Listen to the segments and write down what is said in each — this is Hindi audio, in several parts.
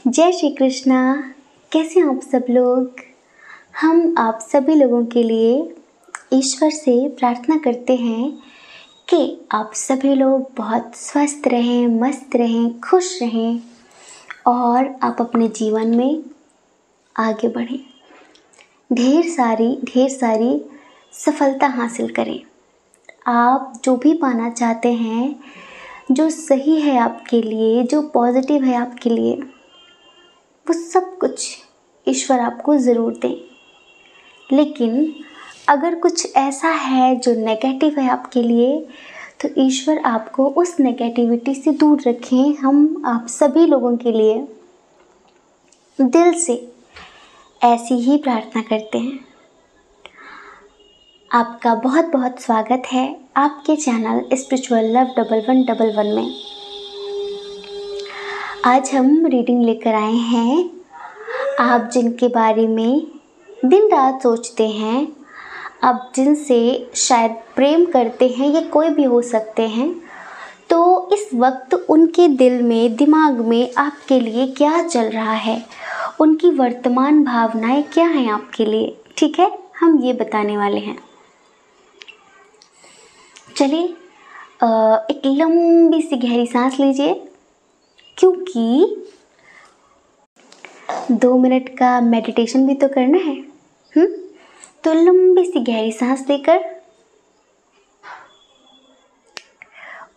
जय श्री कृष्णा। कैसे हैं आप सब लोग। हम आप सभी लोगों के लिए ईश्वर से प्रार्थना करते हैं कि आप सभी लोग बहुत स्वस्थ रहें, मस्त रहें, खुश रहें और आप अपने जीवन में आगे बढ़ें, ढेर सारी सफलता हासिल करें। आप जो भी पाना चाहते हैं, जो सही है आपके लिए, जो पॉजिटिव है आपके लिए, वो सब कुछ ईश्वर आपको ज़रूर दें। लेकिन अगर कुछ ऐसा है जो नेगेटिव है आपके लिए, तो ईश्वर आपको उस नेगेटिविटी से दूर रखें। हम आप सभी लोगों के लिए दिल से ऐसी ही प्रार्थना करते हैं। आपका बहुत बहुत स्वागत है आपके चैनल स्पिरिचुअल लव 1111 में। आज हम रीडिंग लेकर आए हैं। आप जिनके बारे में दिन रात सोचते हैं, आप जिनसे शायद प्रेम करते हैं, ये कोई भी हो सकते हैं, तो इस वक्त उनके दिल में, दिमाग में आपके लिए क्या चल रहा है, उनकी वर्तमान भावनाएं क्या हैं आपके लिए, ठीक है, हम ये बताने वाले हैं। चलिए एक लंबी सी गहरी सांस लीजिए, क्योंकि 2 मिनट का मेडिटेशन भी तो करना है। तो लंबी सी गहरी सांस लेकर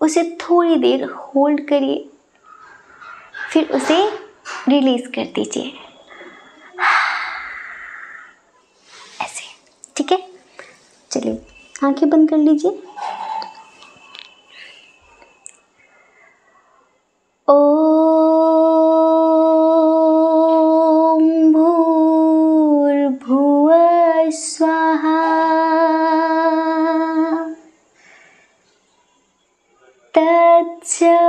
उसे थोड़ी देर होल्ड करिए, फिर उसे रिलीज कर दीजिए ऐसे, ठीक है। चलिए आंखें बंद कर लीजिए। स्वाहा तत्सवितुर्वरेण्यं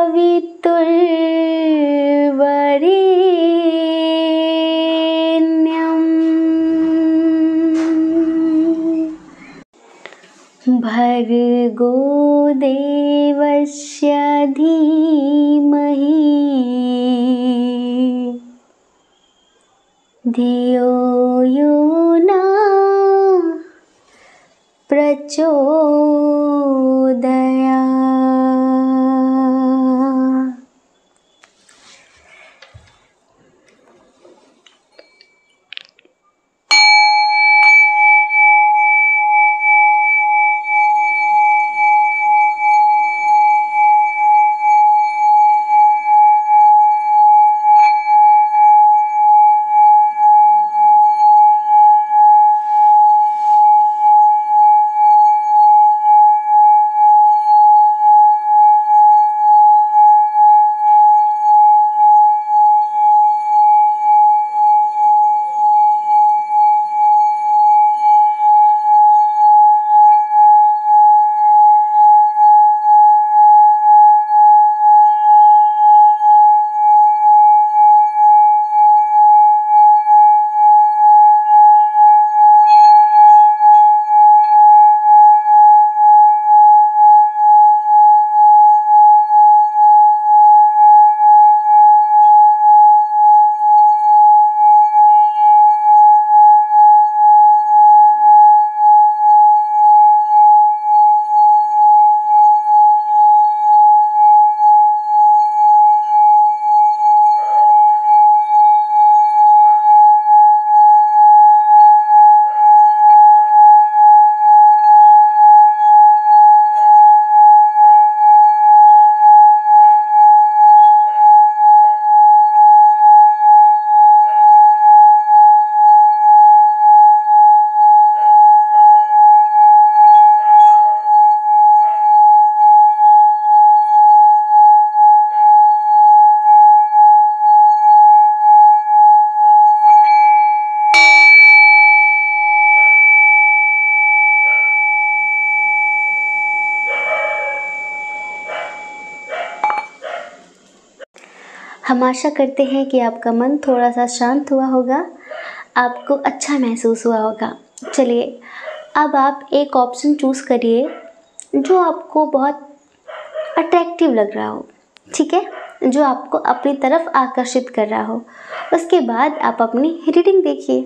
भर्गो देवस्य धीमहि धियो यो न प्रचोदयात्। हम आशा करते हैं कि आपका मन थोड़ा सा शांत हुआ होगा, आपको अच्छा महसूस हुआ होगा। चलिए अब आप एक ऑप्शन चूज़ करिए जो आपको बहुत अट्रैक्टिव लग रहा हो, ठीक है। जो आपको अपनी तरफ आकर्षित कर रहा हो। उसके बाद आप अपनी रीडिंग देखिए।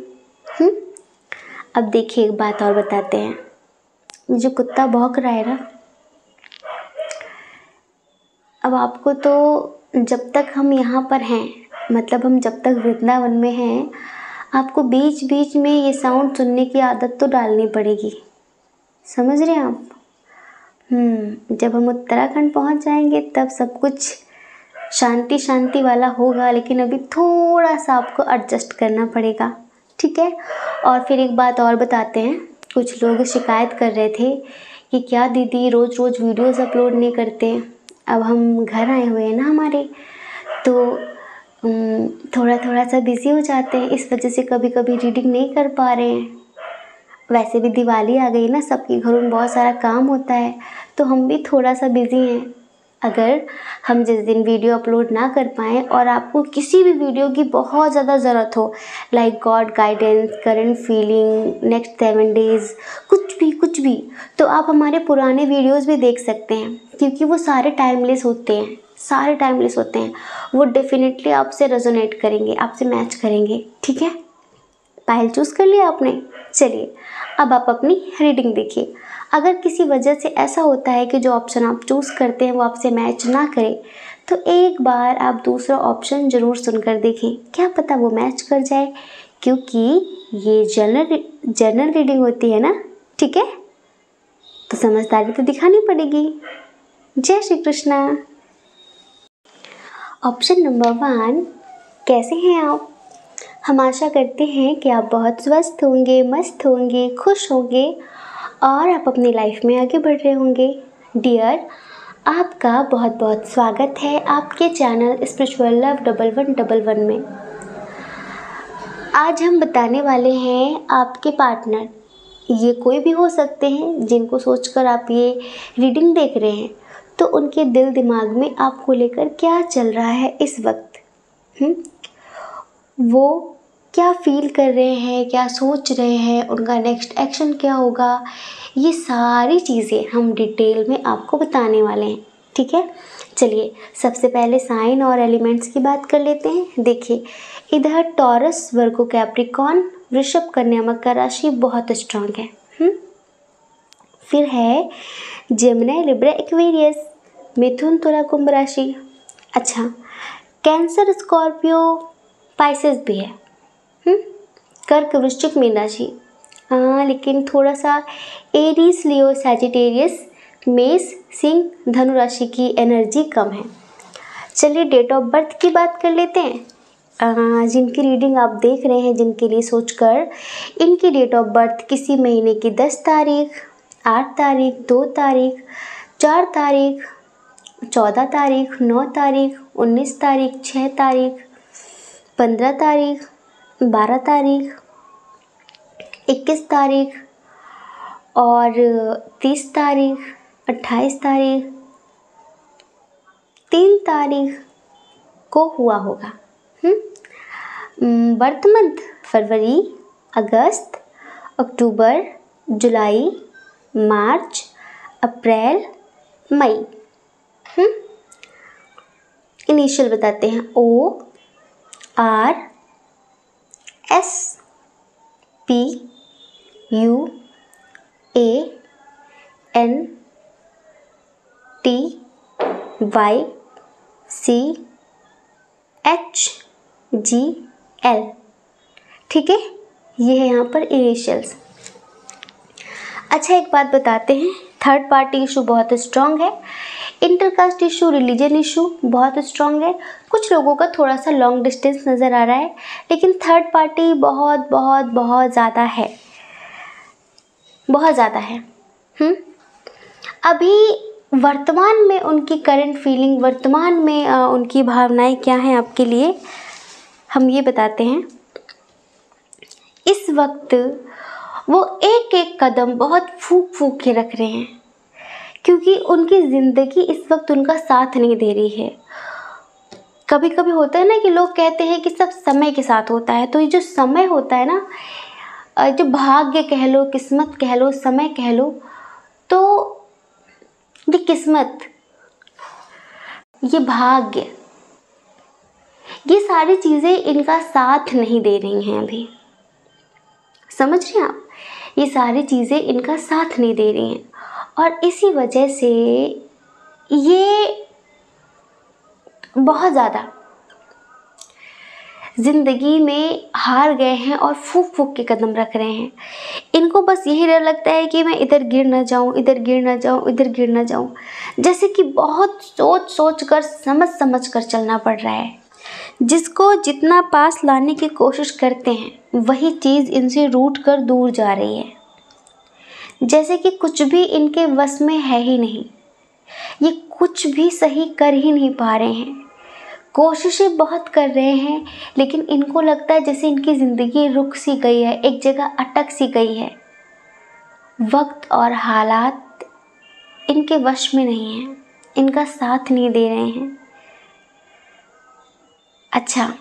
अब देखिए एक बात और बताते हैं, जो कुत्ता भौंक रहा है ना, अब आपको तो जब तक हम यहाँ पर हैं, मतलब हम जब तक वृंदावन में हैं, आपको बीच बीच में ये साउंड सुनने की आदत तो डालनी पड़ेगी। समझ रहे हैं आप? जब हम उत्तराखंड पहुँच जाएंगे तब सब कुछ शांति शांति वाला होगा, लेकिन अभी थोड़ा सा आपको एडजस्ट करना पड़ेगा, ठीक है। और फिर एक बात और बताते हैं, कुछ लोग शिकायत कर रहे थे कि क्या दीदी रोज़ रोज़ वीडियोस अपलोड नहीं करते। अब हम घर आए हुए हैं ना हमारे, तो थोड़ा थोड़ा सा बिज़ी हो जाते हैं, इस वजह से कभी कभी रीडिंग नहीं कर पा रहे हैं। वैसे भी दिवाली आ गई ना, सबके घरों में बहुत सारा काम होता है, तो हम भी थोड़ा सा बिज़ी हैं। अगर हम जिस दिन वीडियो अपलोड ना कर पाएँ और आपको किसी भी वीडियो की बहुत ज़्यादा ज़रूरत हो, like God guidance, current feeling, next 7 days, कुछ भी, तो आप हमारे पुराने वीडियोस भी देख सकते हैं, क्योंकि वो सारे टाइमलेस होते हैं। वो डेफिनेटली आपसे रेजोनेट करेंगे, आपसे मैच करेंगे, ठीक है। पायल चूज़ कर लिया आपने। चलिए अब आप अपनी रीडिंग देखिए। अगर किसी वजह से ऐसा होता है कि जो ऑप्शन आप चूज़ करते हैं वो आपसे मैच ना करे, तो एक बार आप दूसरा ऑप्शन ज़रूर सुनकर देखें, क्या पता वो मैच कर जाए, क्योंकि ये जनरल रीडिंग होती है ना, ठीक है। तो समझदारी तो दिखानी पड़ेगी। जय श्री कृष्णा। ऑप्शन नंबर 1, कैसे हैं आप? हम आशा करते हैं कि आप बहुत स्वस्थ होंगे, मस्त होंगे, खुश होंगे और आप अपनी लाइफ में आगे बढ़ रहे होंगे। डियर, आपका बहुत बहुत स्वागत है आपके चैनल स्पिरिचुअल लव 1111 में। आज हम बताने वाले हैं आपके पार्टनर, ये कोई भी हो सकते हैं, जिनको सोचकर आप ये रीडिंग देख रहे हैं, तो उनके दिल दिमाग में आपको लेकर क्या चल रहा है इस वक्त। वो क्या फील कर रहे हैं, क्या सोच रहे हैं, उनका नेक्स्ट एक्शन क्या होगा, ये सारी चीज़ें हम डिटेल में आपको बताने वाले हैं, ठीक है। चलिए सबसे पहले साइन और एलिमेंट्स की बात कर लेते हैं। देखिए इधर टॉरस, वर्गो, कैप्रिकॉर्न, वृषभ, कन्या, मकर राशि बहुत स्ट्रांग है। फिर है जेमिनी, लिब्रा, एक्वेरियस, मिथुन, तुला, कुंभ राशि। अच्छा, कैंसर, स्कॉर्पियो, पाइसेस भी है। कर्क, वृश्चिक, मीन राशि। लेकिन थोड़ा सा एरीज, लियो, सैजिटेरियस, मेष, सिंह, धनु राशि की एनर्जी कम है। चलिए डेट ऑफ बर्थ की बात कर लेते हैं। जिनकी रीडिंग आप देख रहे हैं, जिनके लिए सोचकर, इनकी डेट ऑफ बर्थ किसी महीने की 10 तारीख, 8 तारीख, 2 तारीख, 4 तारीख, 14 तारीख, 9 तारीख, 19 तारीख, 6 तारीख, 15 तारीख, 12 तारीख, 21 तारीख और 30 तारीख, 28 तारीख, 3 तारीख को हुआ होगा। बर्थ मंथ फरवरी, अगस्त, अक्टूबर, जुलाई, मार्च, अप्रैल, मई। इनिशियल बताते हैं, O R S P U A N T Y C H G L, ठीक है। ये है यहाँ पर इनिशियल्स। अच्छा एक बात बताते हैं, थर्ड पार्टी इशू बहुत स्ट्रांग है, इंटरकास्ट इशू, रिलीजन इशू बहुत स्ट्रांग है। कुछ लोगों का थोड़ा सा लॉन्ग डिस्टेंस नज़र आ रहा है, लेकिन थर्ड पार्टी बहुत बहुत बहुत ज़्यादा है, बहुत ज़्यादा है। अभी वर्तमान में उनकी करंट फीलिंग, वर्तमान में उनकी भावनाएं क्या हैं आपके लिए, हम ये बताते हैं। इस वक्त वो एक एक कदम बहुत फूंक फूंक के रख रहे हैं, क्योंकि उनकी ज़िंदगी इस वक्त उनका साथ नहीं दे रही है। कभी कभी होता है ना कि लोग कहते हैं कि सब समय के साथ होता है, तो ये जो समय होता है ना, जो भाग्य कह लो, किस्मत कह लो, समय कह लो, तो ये किस्मत, ये भाग्य, ये सारी चीज़ें इनका साथ नहीं दे रही हैं अभी। समझ रहे हैं आप? ये सारी चीज़ें इनका साथ नहीं दे रही हैं और इसी वजह से ये बहुत ज़्यादा ज़िंदगी में हार गए हैं और फूक फूक के कदम रख रहे हैं। इनको बस यही डर लगता है कि मैं इधर गिर ना जाऊं, इधर गिर ना जाऊं, इधर गिर ना जाऊं। जैसे कि बहुत सोच सोच कर, समझ समझ कर चलना पड़ रहा है। जिसको जितना पास लाने की कोशिश करते हैं वही चीज़ इनसे रूठ कर दूर जा रही है। जैसे कि कुछ भी इनके वश में है ही नहीं, ये कुछ भी सही कर ही नहीं पा रहे हैं। कोशिशें बहुत कर रहे हैं लेकिन इनको लगता है जैसे इनकी ज़िंदगी रुक सी गई है, एक जगह अटक सी गई है। वक्त और हालात इनके वश में नहीं है, इनका साथ नहीं दे रहे हैं। अच्छा,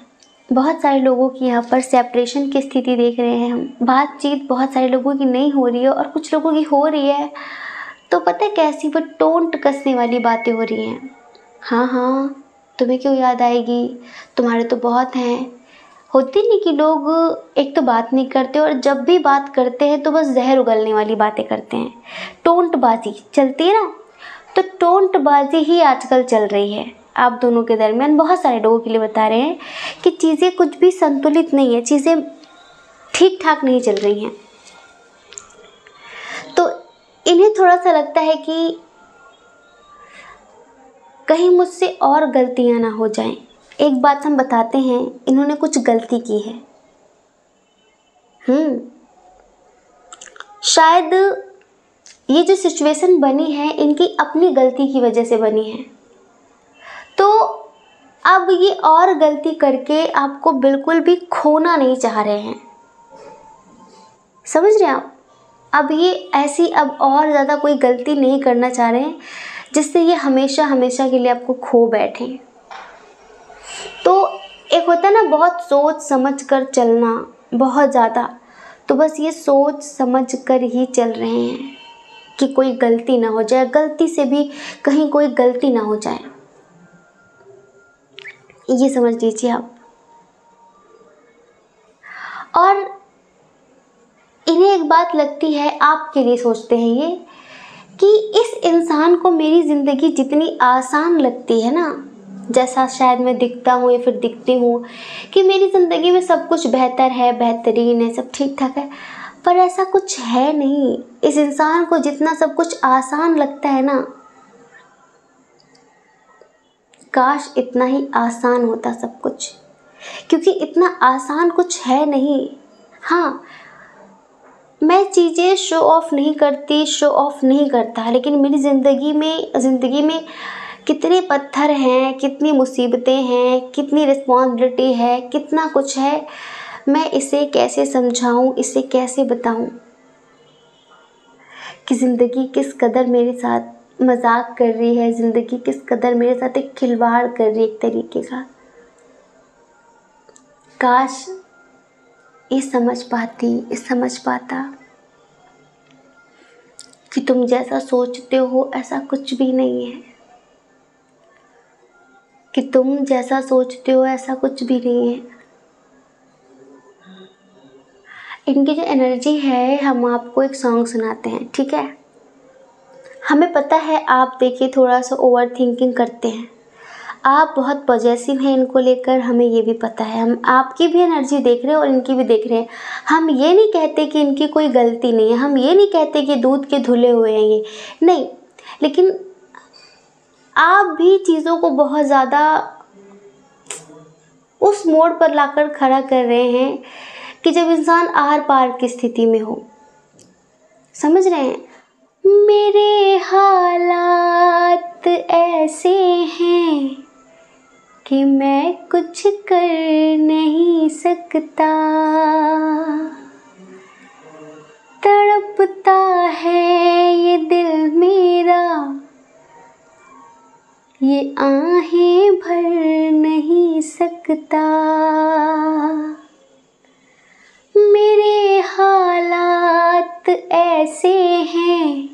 बहुत सारे लोगों की यहाँ पर सेपरेशन की स्थिति देख रहे हैं हम। बातचीत बहुत सारे लोगों की नहीं हो रही है और कुछ लोगों की हो रही है, तो पता है कैसी, वो टोंट कसने वाली बातें हो रही हैं। हाँ हाँ, तुम्हें क्यों याद आएगी, तुम्हारे तो बहुत हैं। होती नहीं कि लोग एक तो बात नहीं करते और जब भी बात करते हैं तो बस जहर उगलने वाली बातें करते हैं। टोंटबाजी चलती है ना, तो टोंटबाजी ही आजकल चल रही है आप दोनों के दरमियान। बहुत सारे लोगों के लिए बता रहे हैं कि चीज़ें कुछ भी संतुलित नहीं है, चीज़ें ठीक ठाक नहीं चल रही हैं। तो इन्हें थोड़ा सा लगता है कि कहीं मुझसे और गलतियां ना हो जाएं। एक बात हम बताते हैं, इन्होंने कुछ गलती की है। शायद ये जो सिचुएशन बनी है इनकी अपनी गलती की वजह से बनी है। तो अब ये और गलती करके आपको बिल्कुल भी खोना नहीं चाह रहे हैं। समझ रहे हैं आप? अब ये ऐसी अब और ज़्यादा कोई गलती नहीं करना चाह रहे हैं जिससे ये हमेशा हमेशा के लिए आपको खो बैठें। तो एक होता है ना, बहुत सोच समझ कर चलना, बहुत ज़्यादा। तो बस ये सोच समझ कर ही चल रहे हैं कि कोई गलती ना हो जाए, गलती से भी कहीं कोई गलती ना हो जाए, ये समझ लीजिए आप। और इन्हें एक बात लगती है, आपके लिए सोचते हैं ये, कि इस इंसान को मेरी ज़िंदगी जितनी आसान लगती है ना, जैसा शायद मैं दिखता हूँ या फिर दिखती हूँ कि मेरी ज़िंदगी में सब कुछ बेहतर है, बेहतरीन है, सब ठीक ठाक है, पर ऐसा कुछ है नहीं। इस इंसान को जितना सब कुछ आसान लगता है ना, काश इतना ही आसान होता सब कुछ, क्योंकि इतना आसान कुछ है नहीं। हाँ, मैं चीज़ें शो ऑफ नहीं करती, शो ऑफ नहीं करता, लेकिन मेरी ज़िंदगी में कितने पत्थर हैं, कितनी मुसीबतें हैं, कितनी रिस्पॉन्सिबिलिटी है, कितना कुछ है। मैं इसे कैसे समझाऊं, इसे कैसे बताऊं कि ज़िंदगी किस कदर मेरे साथ मजाक कर रही है, ज़िंदगी किस कदर मेरे साथ एक खिलवाड़ कर रही है एक तरीके का। काश ये समझ पाता कि तुम जैसा सोचते हो ऐसा कुछ भी नहीं है, कि तुम जैसा सोचते हो ऐसा कुछ भी नहीं है। इनकी जो एनर्जी है, हम आपको एक सॉन्ग सुनाते हैं, ठीक है? हमें पता है आप देखिए थोड़ा सा ओवर थिंकिंग करते हैं, आप बहुत पॉजेसिव हैं इनको लेकर, हमें ये भी पता है। हम आपकी भी एनर्जी देख रहे हैं और इनकी भी देख रहे हैं। हम ये नहीं कहते कि इनकी कोई गलती नहीं है, हम ये नहीं कहते कि दूध के धुले हुए हैं ये, नहीं। लेकिन आप भी चीज़ों को बहुत ज़्यादा उस मोड़ पर लाकर खड़ा कर रहे हैं कि जब इंसान आर पार की स्थिति में हो। समझ रहे हैं? मेरे हालात ऐसे हैं कि मैं कुछ कर नहीं सकता, तड़पता है ये दिल मेरा, ये आहें भर नहीं सकता। मेरे हालात ऐसे हैं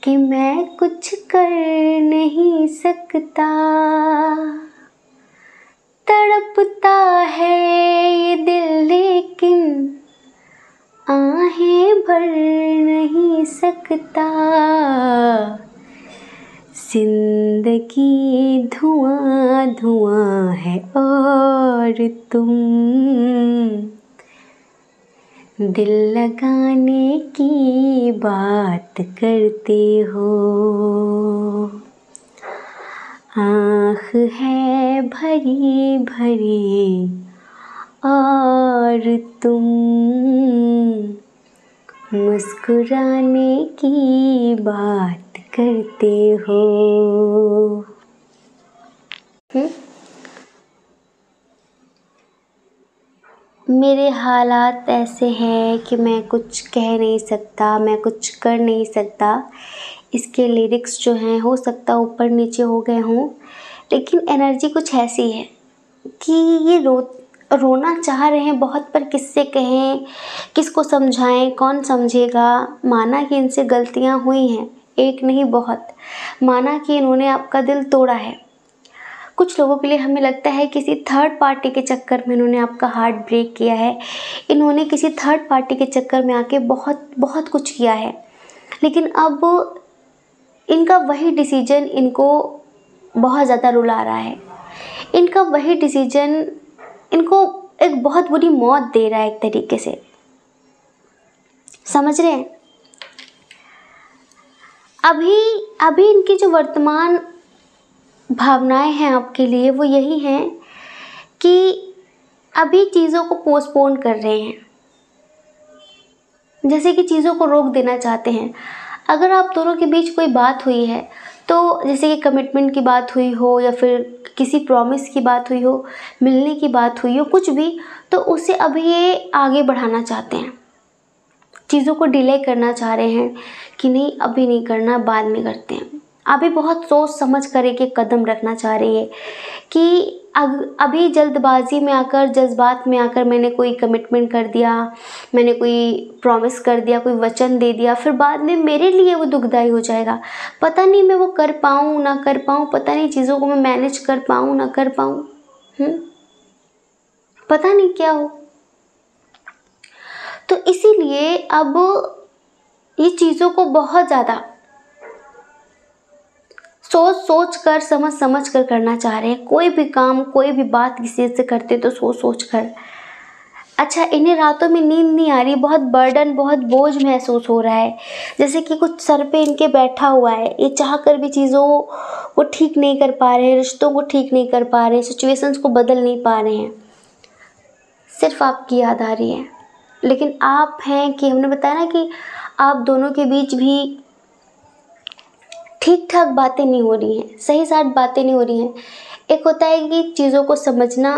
कि मैं कुछ कर नहीं सकता, तड़पता है ये दिल लेकिन आहें भर नहीं सकता। जिंदगी धुआं धुआं है और तुम दिल लगाने की बात करते हो। आँख है भरी भरी और तुम मुस्कुराने की बात करते हो। मेरे हालात ऐसे हैं कि मैं कुछ कह नहीं सकता, मैं कुछ कर नहीं सकता। इसके लिरिक्स जो हैं हो सकता ऊपर नीचे हो गए हों, लेकिन एनर्जी कुछ ऐसी है कि ये रोना चाह रहे हैं बहुत, पर किससे कहें, किसको समझाएं, कौन समझेगा। माना कि इनसे गलतियां हुई हैं, एक नहीं बहुत। माना कि इन्होंने आपका दिल तोड़ा है। कुछ लोगों के लिए हमें लगता है किसी थर्ड पार्टी के चक्कर में इन्होंने आपका हार्ट ब्रेक किया है, इन्होंने किसी थर्ड पार्टी के चक्कर में आके बहुत बहुत कुछ किया है। लेकिन अब इनका वही डिसीजन इनको बहुत ज़्यादा रुला रहा है। इनका वही डिसीजन इनको एक बहुत बुरी मौत दे रहा है एक तरीके से। समझ रहे हैं? अभी इनकी जो वर्तमान भावनाएं हैं आपके लिए वो यही हैं कि अभी चीज़ों को पोस्टपोन कर रहे हैं, जैसे कि चीज़ों को रोक देना चाहते हैं। अगर आप दोनों के बीच कोई बात हुई है, तो जैसे कि कमिटमेंट की बात हुई हो या फिर किसी प्रॉमिस की बात हुई हो, मिलने की बात हुई हो, कुछ भी, तो उसे अभी ये आगे बढ़ाना चाहते हैं, चीज़ों को डिले करना चाह रहे हैं कि नहीं अभी नहीं करना, बाद में करते हैं। अभी बहुत सोच समझ कर एक एक कदम रखना चाह रही है कि अभी जल्दबाजी में आकर, जज्बात में आकर मैंने कोई कमिटमेंट कर दिया, मैंने कोई प्रॉमिस कर दिया, कोई वचन दे दिया, फिर बाद में मेरे लिए वो दुखदाई हो जाएगा। पता नहीं मैं वो कर पाऊँ ना कर पाऊँ, पता नहीं चीज़ों को मैं मैनेज कर पाऊँ ना कर पाऊँ, पता नहीं क्या हो। तो इसीलिए अब ये चीज़ों को बहुत ज़्यादा सोच कर, समझ कर करना चाह रहे हैं। कोई भी काम, कोई भी बात किसी से करते तो सोच कर। अच्छा, इन्हें रातों में नींद नहीं आ रही, बहुत बर्डन, बहुत बोझ महसूस हो रहा है, जैसे कि कुछ सर पे इनके बैठा हुआ है। ये चाह कर भी चीज़ों को ठीक नहीं कर पा रहे, रिश्तों को ठीक नहीं कर पा रहे, सिचुएशंस को बदल नहीं पा रहे हैं। सिर्फ आपकी याद आ रही है। लेकिन आप हैं कि हमने बताया ना कि आप दोनों के बीच भी ठीक ठाक बातें नहीं हो रही हैं, सही साथ बातें नहीं हो रही हैं। एक होता है कि चीज़ों को समझना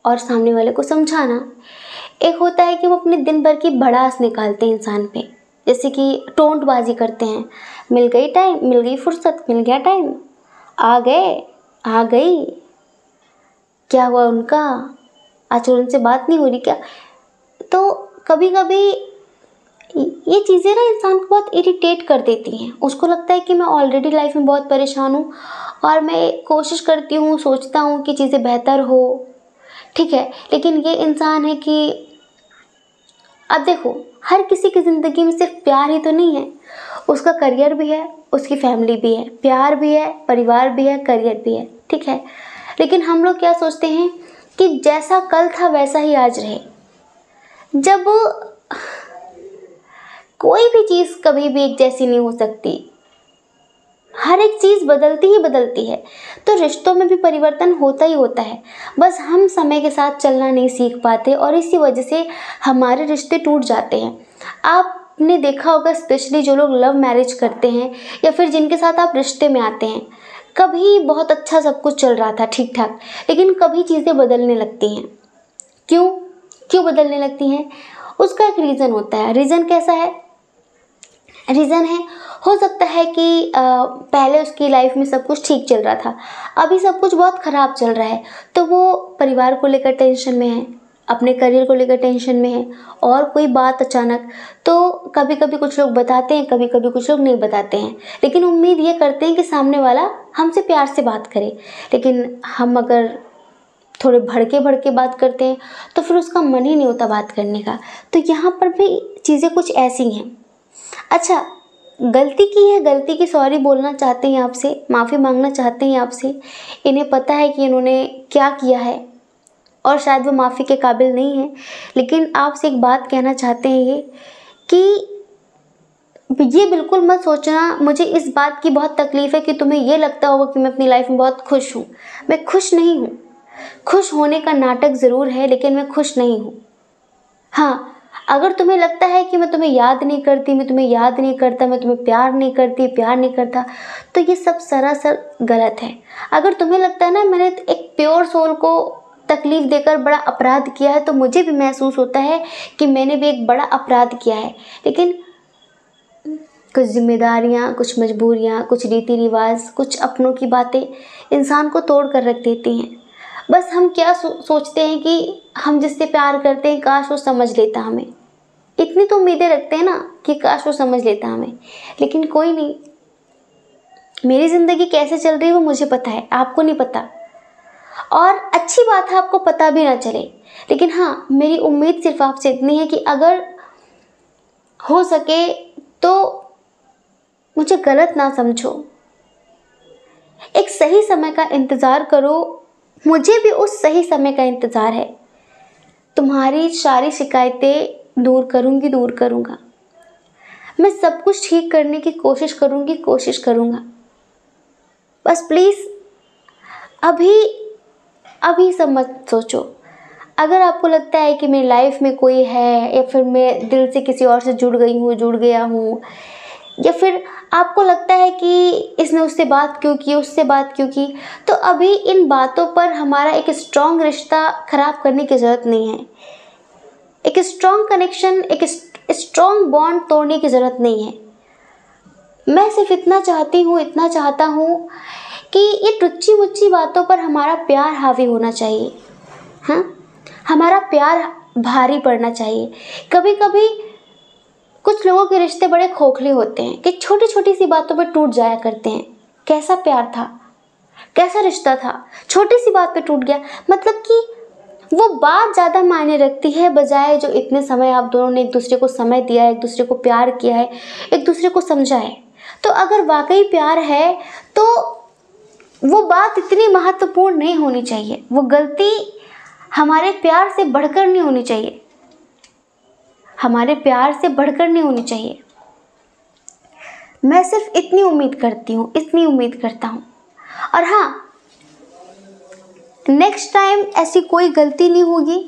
और सामने वाले को समझाना, एक होता है कि वो अपने दिन भर की भड़ास निकालते हैं इंसान पे, जैसे कि टोंटबाजी करते हैं। मिल गई टाइम, मिल गई फुर्सत, मिल गया टाइम, आ गए, आ गई, क्या हुआ उनका, आज उनसे बात नहीं हो रही क्या। तो कभी कभी ये चीज़ें ना इंसान को बहुत इरिटेट कर देती हैं। उसको लगता है कि मैं ऑलरेडी लाइफ में बहुत परेशान हूँ और मैं कोशिश करती हूँ, सोचता हूँ कि चीज़ें बेहतर हो, ठीक है, लेकिन ये इंसान है कि अब देखो, हर किसी की ज़िंदगी में सिर्फ प्यार ही तो नहीं है, उसका करियर भी है, उसकी फैमिली भी है, प्यार भी है, परिवार भी है, करियर भी है, ठीक है। लेकिन हम लोग क्या सोचते हैं कि जैसा कल था वैसा ही आज रहे। जब कोई भी चीज़ कभी भी एक जैसी नहीं हो सकती, हर एक चीज़ बदलती ही बदलती है, तो रिश्तों में भी परिवर्तन होता ही होता है। बस हम समय के साथ चलना नहीं सीख पाते और इसी वजह से हमारे रिश्ते टूट जाते हैं। आपने देखा होगा, स्पेशली जो लोग लव मैरिज करते हैं या फिर जिनके साथ आप रिश्ते में आते हैं, कभी बहुत अच्छा सब कुछ चल रहा था ठीक ठाक, लेकिन कभी चीज़ें बदलने लगती हैं। क्यों बदलने लगती हैं? उसका एक रीज़न होता है। रीज़न कैसा है? रीज़न है, हो सकता है कि पहले उसकी लाइफ में सब कुछ ठीक चल रहा था, अभी सब कुछ बहुत ख़राब चल रहा है, तो वो परिवार को लेकर टेंशन में है, अपने करियर को लेकर टेंशन में हैं और कोई बात अचानक, तो कभी कभी कुछ लोग बताते हैं, कभी कभी कुछ लोग नहीं बताते हैं, लेकिन उम्मीद ये करते हैं कि सामने वाला हमसे प्यार से बात करे। लेकिन हम अगर थोड़े भड़के भड़के बात करते हैं तो फिर उसका मन ही नहीं होता बात करने का। तो यहाँ पर भी चीज़ें कुछ ऐसी हैं। अच्छा, गलती की है, गलती की सॉरी बोलना चाहते हैं आपसे, माफ़ी मांगना चाहते हैं आपसे, इन्हें पता है कि इन्होंने क्या किया है और शायद वो माफ़ी के काबिल नहीं है, लेकिन आपसे एक बात कहना चाहते हैं ये कि ये बिल्कुल मत सोचना, मुझे इस बात की बहुत तकलीफ़ है कि तुम्हें ये लगता होगा कि मैं अपनी लाइफ में बहुत खुश हूँ। मैं खुश नहीं हूँ। खुश होने का नाटक ज़रूर है, लेकिन मैं खुश नहीं हूँ। हाँ, अगर तुम्हें लगता है कि मैं तुम्हें याद नहीं करती, मैं तुम्हें याद नहीं करता, मैं तुम्हें प्यार नहीं करती, प्यार नहीं करता, तो ये सब सरासर गलत है। अगर तुम्हें लगता है ना मैंने एक प्योर सोल को तकलीफ़ देकर बड़ा अपराध किया है, तो मुझे भी महसूस होता है कि मैंने भी एक बड़ा अपराध किया है, लेकिन कुछ जिम्मेदारियाँ, कुछ मजबूरियाँ, कुछ रीति रिवाज, कुछ अपनों की बातें इंसान को तोड़ कर रख देती हैं। बस हम क्या सोचते हैं कि हम जिससे प्यार करते हैं काश वो समझ लेता हमें। इतनी तो उम्मीदें रखते हैं ना कि काश वो समझ लेता हमें, लेकिन कोई नहीं। मेरी ज़िंदगी कैसे चल रही है वो मुझे पता है, आपको नहीं पता, और अच्छी बात है आपको पता भी ना चले। लेकिन हाँ, मेरी उम्मीद सिर्फ आपसे इतनी है कि अगर हो सके तो मुझे गलत ना समझो। एक सही समय का इंतज़ार करो, मुझे भी उस सही समय का इंतज़ार है। तुम्हारी सारी शिकायतें दूर करूँगी, दूर करूँगा। मैं सब कुछ ठीक करने की कोशिश करूँगी, कोशिश करूँगा। बस प्लीज़ अभी सब मत सोचो। अगर आपको लगता है कि मेरी लाइफ में कोई है, या फिर मैं दिल से किसी और से जुड़ गई हूँ, जुड़ गया हूँ, या फिर आपको लगता है कि इसने उससे बात क्यों की, उससे बात क्यों की, तो अभी इन बातों पर हमारा एक स्ट्रॉन्ग रिश्ता ख़राब करने की ज़रूरत नहीं है। एक स्ट्रॉन्ग कनेक्शन, एक स्ट्रॉन्ग बॉन्ड तोड़ने की ज़रूरत नहीं है। मैं सिर्फ इतना चाहती हूँ, इतना चाहता हूँ कि ये टुच्ची मुच्ची बातों पर हमारा प्यार हावी होना चाहिए। हाँ, हमारा प्यार भारी पड़ना चाहिए। कभी कभी कुछ लोगों के रिश्ते बड़े खोखले होते हैं कि छोटी छोटी सी बातों पर टूट जाया करते हैं। कैसा प्यार था, कैसा रिश्ता था, छोटी सी बात पे टूट गया। मतलब कि वो बात ज़्यादा मायने रखती है बजाय जो इतने समय आप दोनों ने एक दूसरे को समय दिया है, एक दूसरे को प्यार किया है, एक दूसरे को समझा है। तो अगर वाकई प्यार है तो वो बात इतनी महत्वपूर्ण नहीं होनी चाहिए, वो गलती हमारे प्यार से बढ़कर नहीं होनी चाहिए, हमारे प्यार से बढ़कर नहीं होनी चाहिए। मैं सिर्फ इतनी उम्मीद करती हूँ, इतनी उम्मीद करता हूँ। और हाँ, नेक्स्ट टाइम ऐसी कोई गलती नहीं होगी,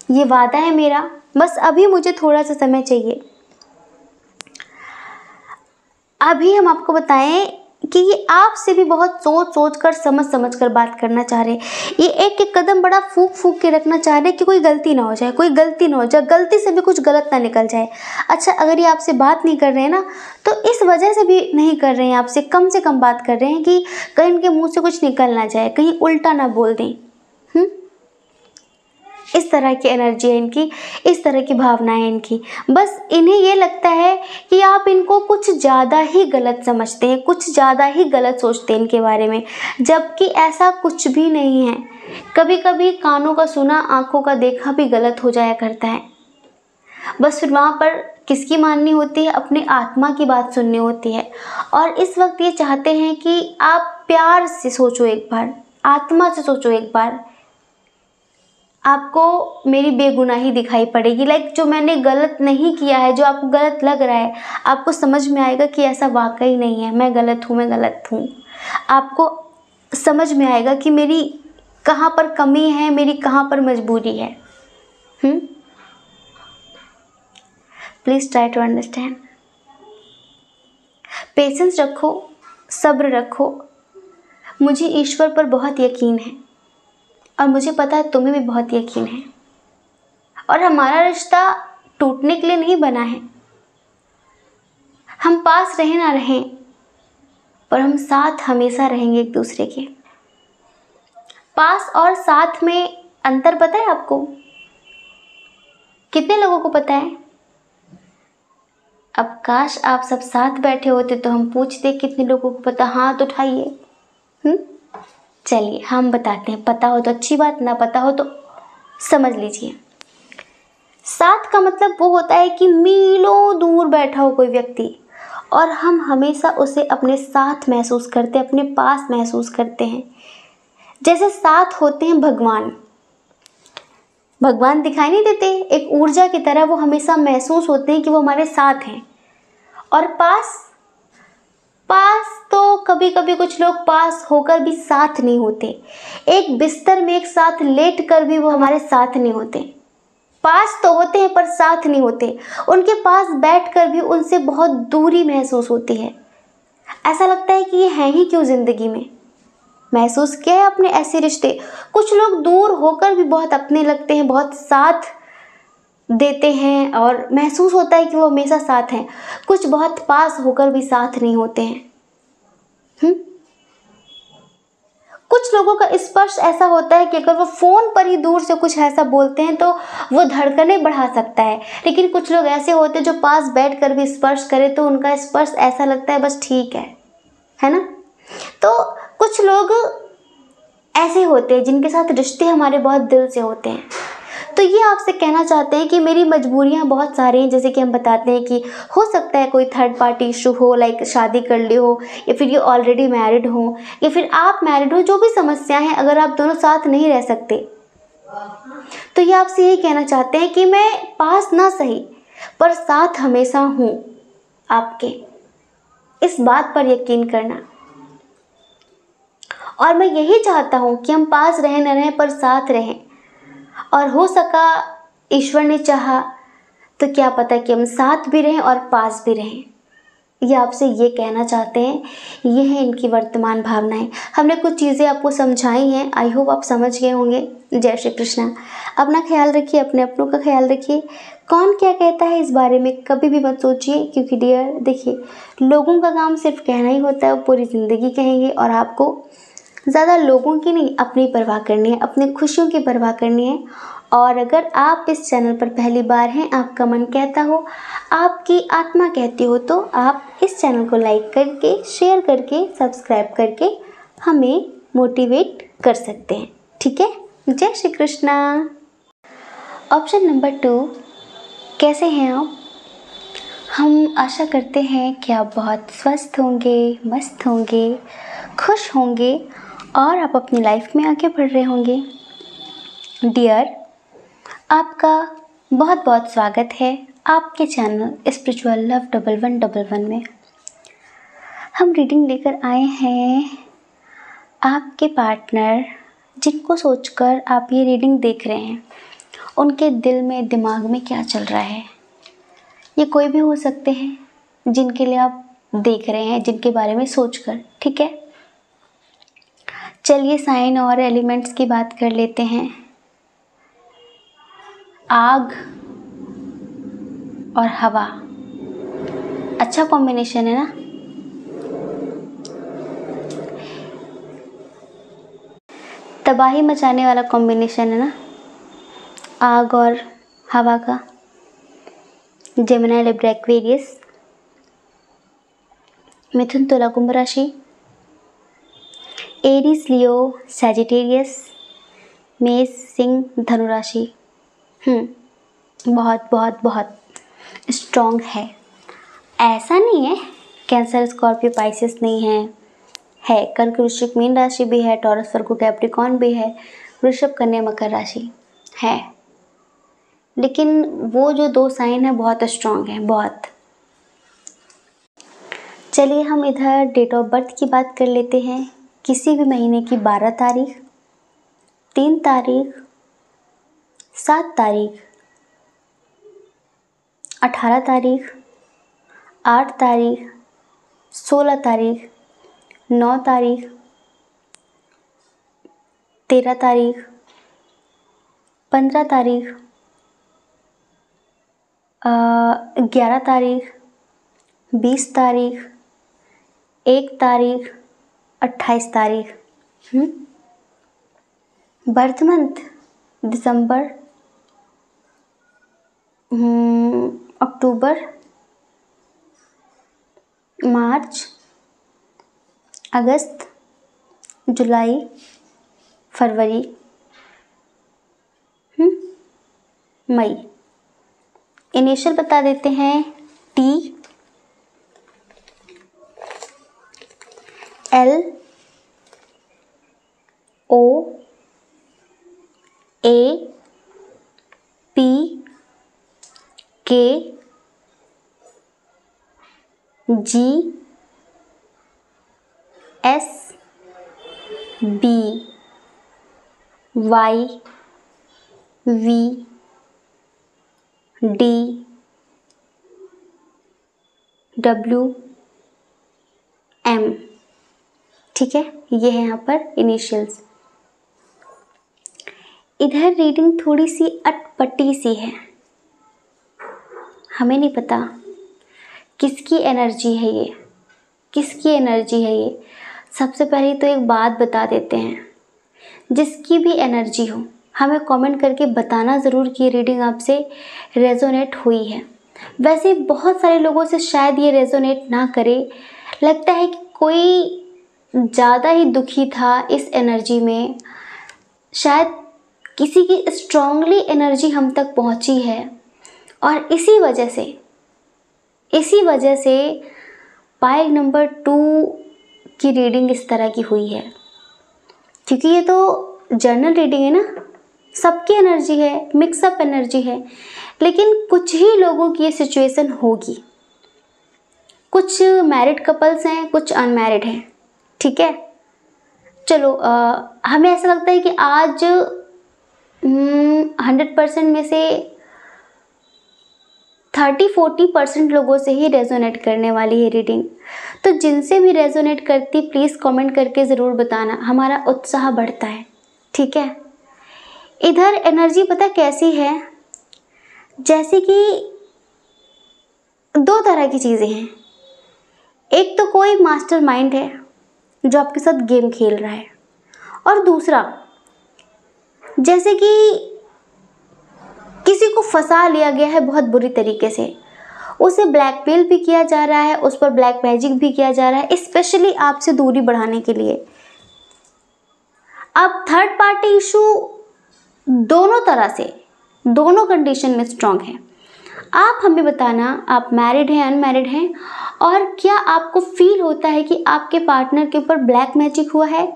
ये वादा है मेरा। बस अभी मुझे थोड़ा सा समय चाहिए। अभी हम आपको बताएं कि ये आपसे भी बहुत सोच सोच कर, समझ समझ कर बात करना चाह रहे हैं। ये एक एक कदम बड़ा फूक फूक के रखना चाह रहे हैं कि कोई गलती ना हो जाए, कोई गलती ना हो जाए, गलती से भी कुछ गलत ना निकल जाए। अच्छा, अगर ये आपसे बात नहीं कर रहे हैं ना, तो इस वजह से भी नहीं कर रहे हैं, आपसे कम से कम बात कर रहे हैं कि कहीं इनके मुँह से कुछ निकल ना जाए, कहीं उल्टा ना बोल दें। इस तरह की एनर्जी है इनकी, इस तरह की भावनाएं हैं इनकी। बस इन्हें ये लगता है कि आप इनको कुछ ज़्यादा ही गलत समझते हैं, कुछ ज़्यादा ही गलत सोचते हैं इनके बारे में, जबकि ऐसा कुछ भी नहीं है। कभी कभी कानों का सुना, आंखों का देखा भी गलत हो जाया करता है। बस फिर वहाँ पर किसकी माननी होती है? अपने आत्मा की बात सुननी होती है। और इस वक्त ये चाहते हैं कि आप प्यार से सोचो एक बार, आत्मा से सोचो एक बार। आपको मेरी बेगुनाही दिखाई पड़ेगी, लाइक जो मैंने गलत नहीं किया है, जो आपको गलत लग रहा है, आपको समझ में आएगा कि ऐसा वाकई नहीं है, मैं गलत हूँ, मैं गलत हूँ। आपको समझ में आएगा कि मेरी कहाँ पर कमी है, मेरी कहाँ पर मजबूरी है। Please try to understand. Patience रखो, सब्र रखो। मुझे ईश्वर पर बहुत यकीन है और मुझे पता है तुम्हें भी बहुत यकीन है। और हमारा रिश्ता टूटने के लिए नहीं बना है। हम पास रहे ना रहें, पर हम साथ हमेशा रहेंगे एक दूसरे के। पास और साथ में अंतर पता है आपको? कितने लोगों को पता है? अब काश आप सब साथ बैठे होते तो हम पूछते कितने लोगों को पता, हाथ उठाइए। चलिए हम बताते हैं, पता हो तो अच्छी बात, ना पता हो तो समझ लीजिए। साथ का मतलब वो होता है कि मीलों दूर बैठा हो कोई व्यक्ति और हम हमेशा उसे अपने साथ महसूस करते हैं, अपने पास महसूस करते हैं। जैसे साथ होते हैं भगवान। भगवान दिखाई नहीं देते, एक ऊर्जा की तरह वो हमेशा महसूस होते हैं कि वो हमारे साथ हैं। और पास पास तो कभी कभी कुछ लोग पास होकर भी साथ नहीं होते। एक बिस्तर में एक साथ लेट कर भी वो हमारे साथ नहीं होते। पास तो होते हैं पर साथ नहीं होते। उनके पास बैठकर भी उनसे बहुत दूरी महसूस होती है। ऐसा लगता है कि ये है ही क्यों जिंदगी में। महसूस किया है अपने ऐसे रिश्ते? कुछ लोग दूर होकर भी बहुत अपने लगते हैं, बहुत साथ देते हैं और महसूस होता है कि वो हमेशा साथ हैं। कुछ बहुत पास होकर भी साथ नहीं होते हैं। कुछ लोगों का स्पर्श ऐसा होता है कि अगर वो फोन पर ही दूर से कुछ ऐसा बोलते हैं तो वो धड़कनें बढ़ा सकता है। लेकिन कुछ लोग ऐसे होते हैं जो पास बैठ कर भी स्पर्श करे तो उनका स्पर्श ऐसा लगता है बस ठीक है ना। तो कुछ लोग ऐसे होते हैं जिनके साथ रिश्ते हमारे बहुत दिल से होते हैं। तो ये आपसे कहना चाहते हैं कि मेरी मजबूरियां बहुत सारी हैं। जैसे कि हम बताते हैं कि हो सकता है कोई थर्ड पार्टी इशू हो, लाइक शादी कर ली हो, या फिर ये ऑलरेडी मैरिड हो, या फिर आप मैरिड हो। जो भी समस्याएं हैं, अगर आप दोनों साथ नहीं रह सकते तो ये आपसे यही कहना चाहते हैं कि मैं पास ना सही पर साथ हमेशा हूँ आपके। इस बात पर यकीन करना। और मैं यही चाहता हूँ कि हम पास रहें न रहें पर साथ रहें। और हो सका, ईश्वर ने चाहा तो क्या पता कि हम साथ भी रहें और पास भी रहें। ये आपसे ये कहना चाहते हैं। ये है इनकी वर्तमान भावनाएं। हमने कुछ चीज़ें आपको समझाई हैं, आई होप आप समझ गए होंगे। जय श्री कृष्णा। अपना ख्याल रखिए, अपने अपनों का ख्याल रखिए। कौन क्या कहता है इस बारे में कभी भी मत सोचिए, क्योंकि डियर देखिए, लोगों का काम सिर्फ कहना ही होता है, वो पूरी ज़िंदगी कहेंगे। और आपको ज़्यादा लोगों की नहीं, अपनी परवाह करनी है, अपनी खुशियों की परवाह करनी है। और अगर आप इस चैनल पर पहली बार हैं, आपका मन कहता हो, आपकी आत्मा कहती हो, तो आप इस चैनल को लाइक करके, शेयर करके, सब्सक्राइब करके हमें मोटिवेट कर सकते हैं। ठीक है। जय श्री कृष्णा। ऑप्शन नंबर 2, कैसे हैं आप? हम आशा करते हैं कि आप बहुत स्वस्थ होंगे, मस्त होंगे, खुश होंगे और आप अपनी लाइफ में आगे बढ़ रहे होंगे। डियर, आपका बहुत बहुत स्वागत है आपके चैनल स्पिरिचुअल लव 1111 में। हम रीडिंग लेकर आए हैं आपके पार्टनर, जिनको सोचकर आप ये रीडिंग देख रहे हैं, उनके दिल में, दिमाग में क्या चल रहा है। ये कोई भी हो सकते हैं जिनके लिए आप देख रहे हैं, जिनके बारे में सोचकर। ठीक है, चलिए साइन और एलिमेंट्स की बात कर लेते हैं। आग और हवा, अच्छा कॉम्बिनेशन है ना। तबाही मचाने वाला कॉम्बिनेशन है ना, आग और हवा का। जेमिनी, लिब्रा, एक्वेरियस, मिथुन, तुला, कुंभ राशि, एरीज, लियो, सैजिटेरियस, मेष, सिंह, धनु राशि। बहुत बहुत बहुत स्ट्रॉन्ग है। ऐसा नहीं है कैंसर, स्कॉर्पियो, पाइसेस नहीं है कर्क, वृश्चिक, मीन राशि भी है, टॉरस, वर्गो, कैप्रिकॉर्न भी है, वृषभ, कन्या, मकर राशि है। लेकिन वो जो 2 साइन है बहुत स्ट्रॉन्ग है, बहुत। चलिए हम इधर डेट ऑफ बर्थ की बात कर लेते हैं। किसी भी महीने की 12 तारीख, 3 तारीख, 7 तारीख, 18 तारीख, 8 तारीख, 16 तारीख, 9 तारीख, 13 तारीख, 15 तारीख, 11 तारीख, 20 तारीख, 1 तारीख, 28 तारीख। बर्थ मंथ दिसंबर, अक्टूबर, मार्च, अगस्त, जुलाई, फरवरी, मई। इनिशियल बता देते हैं, T, L, O, A, P, K, G, S, B, Y, V, D, W, M. ठीक है, ये है यहाँ पर इनिशियल्स। इधर रीडिंग थोड़ी सी अटपटी सी है, हमें नहीं पता किसकी एनर्जी है ये, किसकी एनर्जी है ये। सबसे पहले तो एक बात बता देते हैं, जिसकी भी एनर्जी हो हमें कमेंट करके बताना ज़रूर कि ये रीडिंग आपसे रेजोनेट हुई है। वैसे बहुत सारे लोगों से शायद ये रेजोनेट ना करे, लगता है कि कोई ज़्यादा ही दुखी था इस एनर्जी में, शायद किसी की स्ट्रांगली एनर्जी हम तक पहुंची है और इसी वजह से पाइल नंबर 2 की रीडिंग इस तरह की हुई है। क्योंकि ये तो जर्नल रीडिंग है ना, सबकी एनर्जी है, मिक्सअप एनर्जी है, लेकिन कुछ ही लोगों की ये सिचुएशन होगी। कुछ मैरिड कपल्स हैं, कुछ अनमैरिड हैं। ठीक है, चलो हमें ऐसा लगता है कि आज 100% में से 30-40% लोगों से ही रेजोनेट करने वाली है रीडिंग। तो जिनसे भी रेजोनेट करती प्लीज़ कमेंट करके ज़रूर बताना, हमारा उत्साह बढ़ता है। ठीक है, इधर एनर्जी पता कैसी है, जैसे कि 2 तरह की चीज़ें हैं। एक तो कोई मास्टर माइंड है जो आपके साथ गेम खेल रहा है, और दूसरा जैसे कि किसी को फंसा लिया गया है बहुत बुरी तरीके से, उसे ब्लैकमेल भी किया जा रहा है, उस पर ब्लैक मैजिक भी किया जा रहा है, स्पेशली आपसे दूरी बढ़ाने के लिए। अब थर्ड पार्टी इशू दोनों तरह से, दोनों कंडीशन में स्ट्रांग है। आप हमें बताना, आप मैरिड हैं, अनमैरिड हैं, और क्या आपको फील होता है कि आपके पार्टनर के ऊपर ब्लैक मैजिक हुआ है।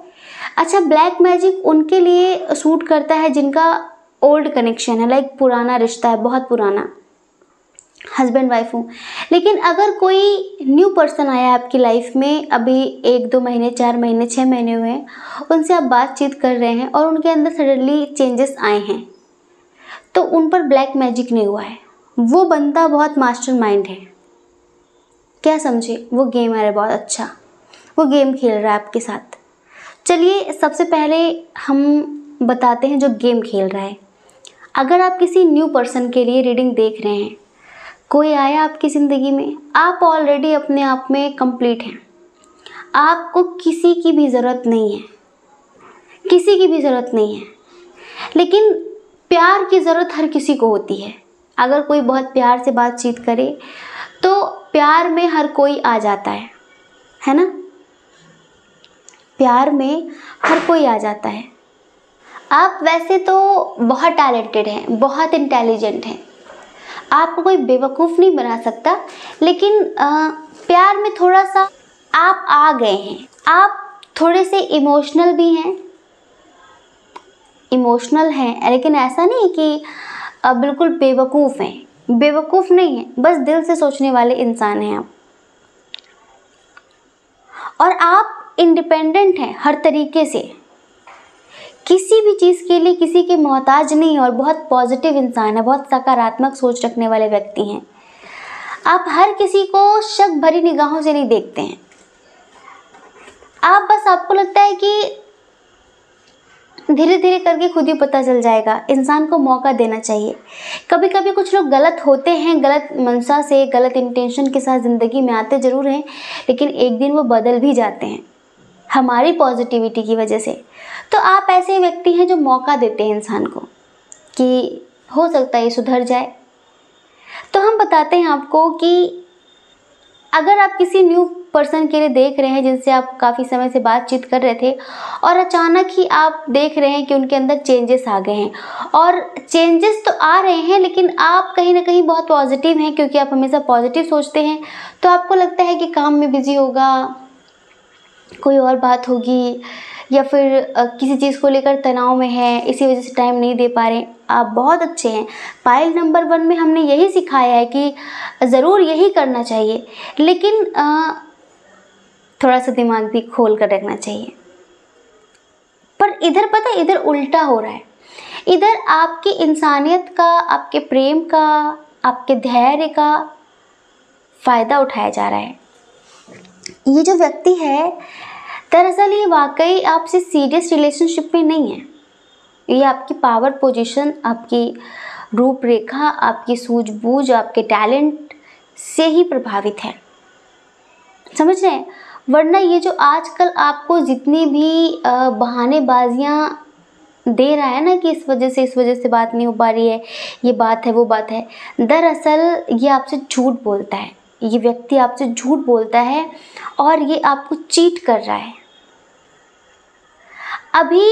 अच्छा, ब्लैक मैजिक उनके लिए सूट करता है जिनका ओल्ड कनेक्शन है, लाइक पुराना रिश्ता है, बहुत पुराना, हस्बैंड वाइफ हूँ। लेकिन अगर कोई न्यू पर्सन आया है आपकी लाइफ में, अभी 1-2 महीने, 4 महीने, 6 महीने हुए हैं, उनसे आप बातचीत कर रहे हैं और उनके अंदर सडनली चेंजेस आए हैं, तो उन पर ब्लैक मैजिक नहीं हुआ है। वो बंदा बहुत मास्टरमाइंड है, क्या समझे, वो गेमर है बहुत अच्छा, वो गेम खेल रहा है आपके साथ। चलिए सबसे पहले हम बताते हैं जो गेम खेल रहा है। अगर आप किसी न्यू पर्सन के लिए रीडिंग देख रहे हैं, कोई आया आपकी ज़िंदगी में, आप ऑलरेडी अपने आप में कंप्लीट हैं, आपको किसी की भी ज़रूरत नहीं है, किसी की भी ज़रूरत नहीं है। लेकिन प्यार की ज़रूरत हर किसी को होती है। अगर कोई बहुत प्यार से बातचीत करे तो प्यार में हर कोई आ जाता है ना, प्यार में हर कोई आ जाता है। आप वैसे तो बहुत टैलेंटेड हैं, बहुत इंटेलिजेंट हैं, आपको कोई बेवकूफ़ नहीं बना सकता, लेकिन प्यार में थोड़ा सा आप आ गए हैं। आप थोड़े से इमोशनल भी हैं, इमोशनल हैं, लेकिन ऐसा नहीं कि बिल्कुल बेवकूफ़ हैं, बेवकूफ़ नहीं हैं, बस दिल से सोचने वाले इंसान हैं आप। और आप इंडिपेंडेंट हैं हर तरीके से, किसी भी चीज़ के लिए किसी के मोहताज नहीं, और बहुत पॉजिटिव इंसान है, बहुत सकारात्मक सोच रखने वाले व्यक्ति हैं। आप हर किसी को शक भरी निगाहों से नहीं देखते हैं। आप बस, आपको लगता है कि धीरे धीरे करके खुद ही पता चल जाएगा, इंसान को मौका देना चाहिए। कभी कभी कुछ लोग गलत होते हैं, गलत मंशा से, गलत इंटेंशन के साथ ज़िंदगी में आते ज़रूर हैं, लेकिन एक दिन वो बदल भी जाते हैं हमारी पॉजिटिविटी की वजह से। तो आप ऐसे व्यक्ति हैं जो मौका देते हैं इंसान को कि हो सकता है ये सुधर जाए, तो हम बताते हैं आपको कि अगर आप किसी न्यू पर्सन के लिए देख रहे हैं जिनसे आप काफ़ी समय से बातचीत कर रहे थे और अचानक ही आप देख रहे हैं कि उनके अंदर चेंजेस आ गए हैं, और चेंजेस तो आ रहे हैं लेकिन आप कहीं ना कहीं बहुत पॉजिटिव हैं क्योंकि आप हमेशा पॉजिटिव सोचते हैं, तो आपको लगता है कि काम में बिजी होगा, कोई और बात होगी, या फिर किसी चीज़ को लेकर तनाव में है, इसी वजह से टाइम नहीं दे पा रहे हैं। आप बहुत अच्छे हैं। पाइल नंबर 1 में हमने यही सिखाया है कि ज़रूर यही करना चाहिए, लेकिन थोड़ा सा दिमाग भी खोल कर रखना चाहिए। पर इधर पता है, इधर उल्टा हो रहा है। इधर आपकी इंसानियत का, आपके प्रेम का, आपके धैर्य का फ़ायदा उठाया जा रहा है। ये जो व्यक्ति है दरअसल ये वाकई आपसे सीरियस रिलेशनशिप में नहीं है। ये आपकी पावर पोजीशन, आपकी रूपरेखा, आपकी सूझबूझ, आपके टैलेंट से ही प्रभावित है, समझ रहे हैं। वरना ये जो आजकल आपको जितनी भी बहानेबाजियां दे रहा है ना कि इस वजह से बात नहीं हो पा रही है, ये बात है, वो बात है, दरअसल ये आपसे झूठ बोलता है। ये व्यक्ति आपसे झूठ बोलता है और ये आपको चीट कर रहा है। अभी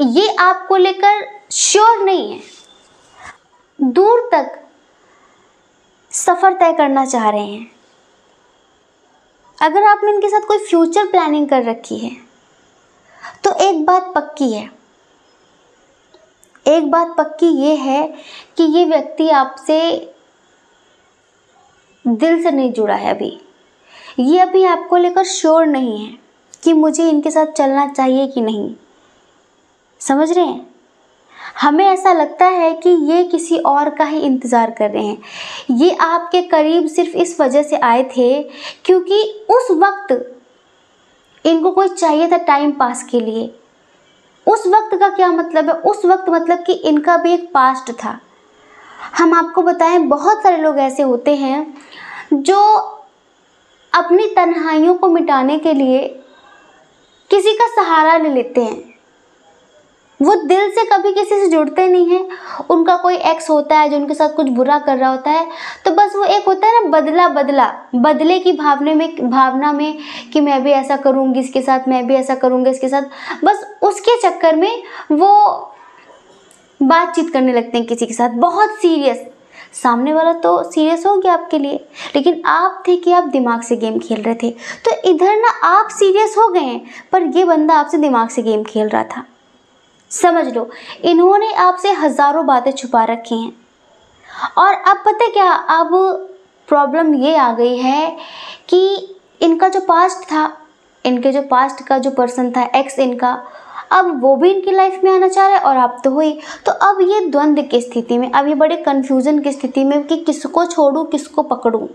ये आपको लेकर श्योर नहीं है, दूर तक सफ़र तय करना चाह रहे हैं। अगर आपने इनके साथ कोई फ्यूचर प्लानिंग कर रखी है तो एक बात पक्की है, एक बात पक्की ये है कि ये व्यक्ति आपसे दिल से नहीं जुड़ा है। अभी ये अभी आपको लेकर श्योर नहीं है कि मुझे इनके साथ चलना चाहिए कि नहीं, समझ रहे हैं। हमें ऐसा लगता है कि ये किसी और का ही इंतज़ार कर रहे हैं। ये आपके करीब सिर्फ इस वजह से आए थे क्योंकि उस वक्त इनको कोई चाहिए था टाइम पास के लिए। उस वक्त का क्या मतलब है? उस वक्त मतलब कि इनका भी एक पास्ट था। हम आपको बताएं, बहुत सारे लोग ऐसे होते हैं जो अपनी तन्हाइयों को मिटाने के लिए किसी का सहारा ले लेते हैं। वो दिल से कभी किसी से जुड़ते नहीं हैं। उनका कोई एक्स होता है जो उनके साथ कुछ बुरा कर रहा होता है, तो बस वो एक होता है ना बदले की भावना में कि मैं भी ऐसा करूँगी इसके साथ, मैं भी ऐसा करूँगा इसके साथ, बस उसके चक्कर में वो बातचीत करने लगते हैं किसी के साथ बहुत सीरियस। सामने वाला तो सीरियस हो गया आपके लिए, लेकिन आप थे कि आप दिमाग से गेम खेल रहे थे। तो इधर ना आप सीरियस हो गए हैं, पर ये बंदा आपसे दिमाग से गेम खेल रहा था, समझ लो। इन्होंने आपसे हज़ारों बातें छुपा रखी हैं। और अब पता है क्या, अब प्रॉब्लम ये आ गई है कि इनका जो पास्ट था, इनके जो पास्ट का जो पर्सन था, एक्स इनका, अब वो भी इनकी लाइफ में आना चाह रहा है और आप तो हुई। तो अब ये द्वंद्व की स्थिति में, अब ये बड़े कन्फ्यूज़न की स्थिति में कि किसको छोड़ूं, किसको पकड़ूं,